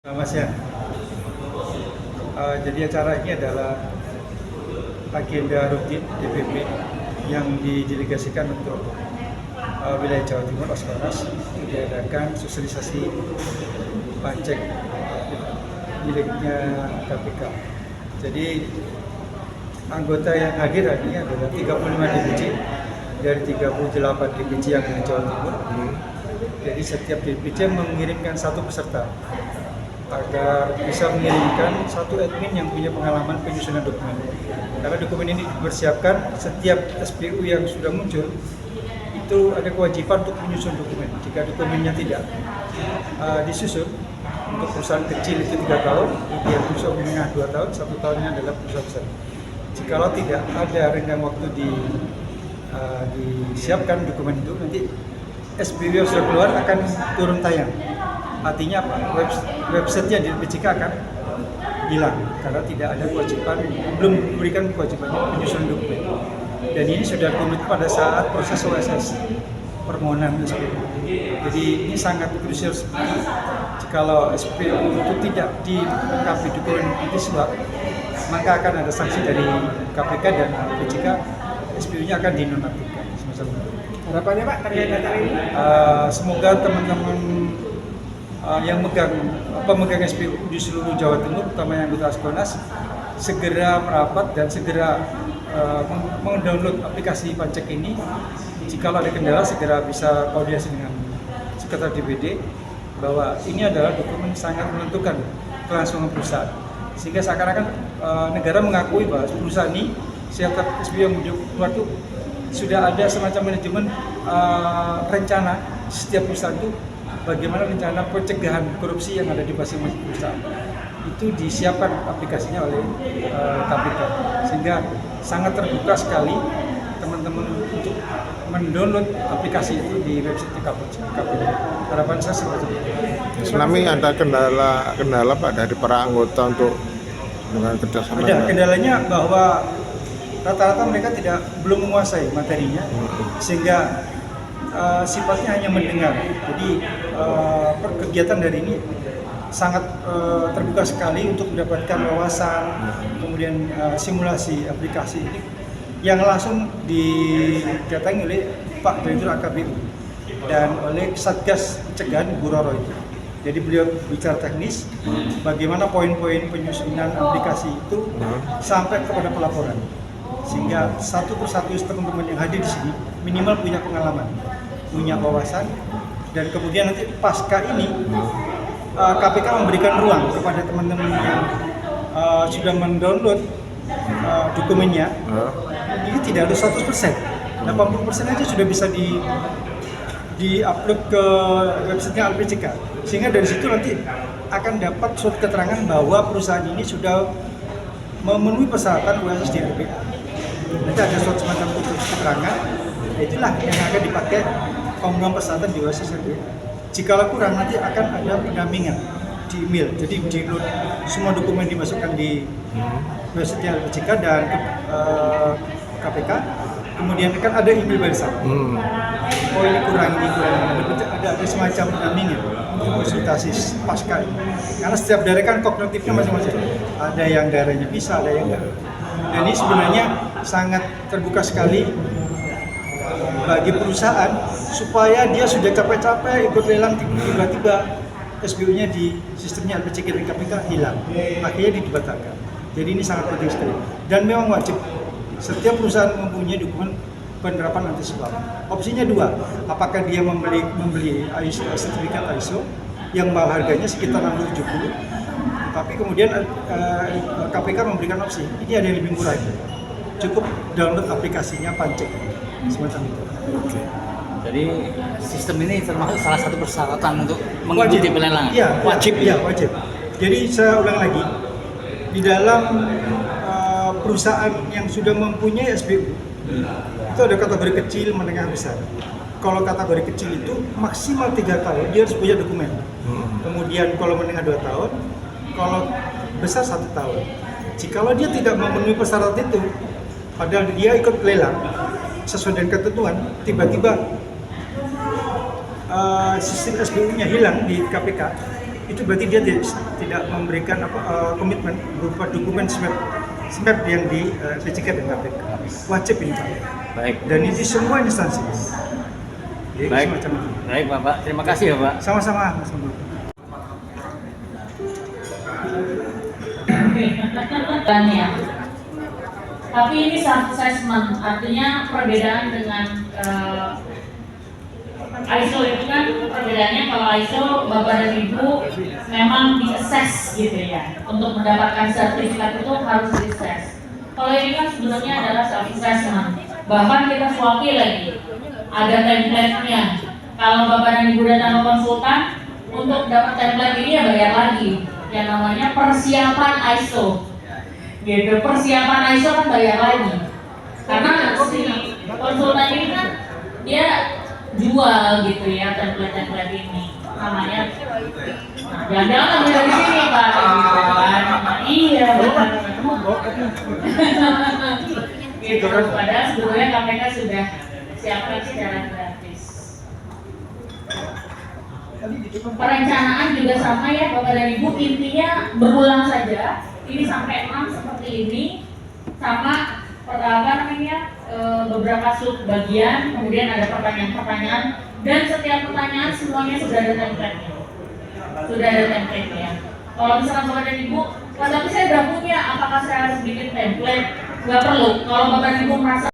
Selamat siang. Jadi acara ini adalah agenda rutin DPP yang didelegasikan untuk wilayah Jawa Timur Oskornas diadakan sosialisasi pajak miliknya KPK. Jadi anggota yang hadir hari ini adalah 35 DPC dari 38 DPC yang ada di Jawa Timur. Jadi setiap DPC mengirimkan satu peserta agar bisa mengirimkan satu admin yang punya pengalaman penyusunan dokumen. Karena dokumen ini dipersiapkan setiap SPU yang sudah muncul itu ada kewajiban untuk menyusun dokumen. Jika dokumennya tidak disusun, untuk perusahaan kecil itu 3 tahun, kemudian perusahaan menengah 2 tahun, 1 tahunnya adalah perusahaan besar. Jikalau tidak ada renggang waktu disiapkan dokumen itu, nanti SPU yang sudah keluar akan turun tayang. Artinya apa? Websitenya di BCK akan hilang karena tidak ada kewajiban, belum memberikan kewajibannya penyusunan dokumen. Dan ini sudah komitmen pada saat proses OSS permohonan SPU. Jadi ini sangat krusial sekali. Jikalau SPU itu tidak dilengkapi dokumen anti suap, maka akan ada sanksi dari KPK dan BCK. SPU-nya akan dinonaktifkan. Harapannya Pak terkait acara ini? Semoga teman-teman yang pemegang SPU di seluruh Jawa Timur, terutama yang anggota Oskornas, segera merapat dan segera mendownload aplikasi pajak ini. Jika ada kendala, segera bisa koordinasi dengan Sekretariat DPD bahwa ini adalah dokumen sangat menentukan kelangsungan perusahaan. Sehingga seakan-akan negara mengakui bahwa perusahaan ini, setiap SPU yang keluar itu sudah ada semacam manajemen rencana setiap perusahaan itu. Bagaimana rencana pencegahan korupsi yang ada di masing-masing perusahaan itu disiapkan aplikasinya oleh KPK, sehingga sangat terbuka sekali teman-teman untuk mendownload aplikasi itu di website KPK. Harapan saya seperti itu. Selama ini ada kendala Pak dari para anggota untuk dengan kerjasama? Ada kendalanya bahwa rata-rata mereka belum menguasai materinya, sehingga sifatnya hanya mendengar. Jadi kegiatan dari ini sangat terbuka sekali untuk mendapatkan wawasan, kemudian simulasi aplikasi ini yang langsung didatangi oleh Pak Direktur AKBU dan oleh Satgas Pencegahan Bu Roro itu. Jadi beliau bicara teknis bagaimana poin-poin penyusunan aplikasi itu sampai kepada pelaporan, sehingga satu persatu teman-teman yang hadir di sini minimal punya pengalaman, punya wawasan, dan kemudian nanti pasca ini KPK memberikan ruang kepada teman-teman yang sudah mendownload dokumennya. Ini tidak ada 100%, 80% aja sudah bisa di-upload ke websitenya LPJK, sehingga dari situ nanti akan dapat surat keterangan bahwa perusahaan ini sudah memenuhi persyaratan OSS di LPA. Nanti ada suatu semacam keterangan, itulah yang akan dipakai pemenuhan persyaratan di OSS LPA. Jika kurang, nanti akan ada pendampingan di email. Jadi download semua dokumen dimasukkan di website LPJK dan KPK. Kemudian kan ada email balasan. Oh ini kurang. Ada semacam pendampingan, konsultasi pasca ini. Karena setiap daerah kan kognitifnya masing-masing. Ada yang daerahnya bisa, ada yang enggak. Dan ini sebenarnya sangat terbuka sekali bagi perusahaan supaya dia sudah capek-capek ikut lelang, tiba-tiba SPU-nya di sistemnya LPJK dan KPK hilang, akhirnya dibatalkan. Jadi ini sangat penting sekali dan memang wajib setiap perusahaan mempunyai dokumen penerapan anti suap. Opsinya 2, apakah dia membeli ISO, sertifikat ISO yang mahal harganya sekitar 670, tapi kemudian KPK memberikan opsi ini ada yang lebih murah, cukup download aplikasinya Pajak semacam itu. Oke. Jadi sistem ini termasuk salah satu persyaratan untuk mengikuti pelelangan. Iya, wajib. Iya, wajib. Jadi saya ulang lagi, di dalam perusahaan yang sudah mempunyai SPU itu ada kategori kecil, menengah, besar. Kalau kategori kecil itu maksimal 3 tahun dia harus punya dokumen. Kemudian kalau menengah 2 tahun, kalau besar 1 tahun. Jikalau dia tidak memenuhi persyaratan itu, padahal dia ikut lelang sesuai dengan ketentuan, tiba-tiba sistem SPU-nya hilang di KPK, itu berarti dia tidak memberikan komitmen berupa dokumen SMAP yang di PCK dan KPK. Wajib ini Pak. Baik. Dan ini semua instansi. Jadi, Baik. semacam itu. Baik Bapak, terima kasih ya Pak. Sama-sama Mas Munggu. Ya. Tapi ini self assessment, artinya perbedaan dengan ISO itu kan perbedaannya kalau ISO Bapak dan Ibu memang di-assess gitu ya. Untuk mendapatkan sertifikat itu harus di-assess. Kalau ini kan sebenarnya adalah self assessment. Bahkan kita swaki lagi. Ada template-nya. Kalau Bapak dan Ibu datang ke konsultan, untuk dapat template ini ya bayar lagi. Yang namanya persiapan ISO. Gitu, persiapan ISO kan bayar lagi. Karena si konsultan ini kan dia jual gitu ya template-template ini. Namanya jangan-jangan ambil dari sini Pak gitu kan. Iya benar. Gitu, padahal sebetulnya KPK sudah siapkan secara gratis. Perencanaan juga sama ya Bapak dan Ibu, intinya berulang saja. Ini sampai 6 seperti ini, sama beberapa sub bagian, kemudian ada pertanyaan-pertanyaan, dan setiap pertanyaan semuanya sudah ada template-nya. Sudah ada template-nya. Kalau misalkan Bapak dan Ibu, tapi saya udah punya, apakah saya harus bikin template? Nggak perlu. Kalau Bapak dan Ibu merasa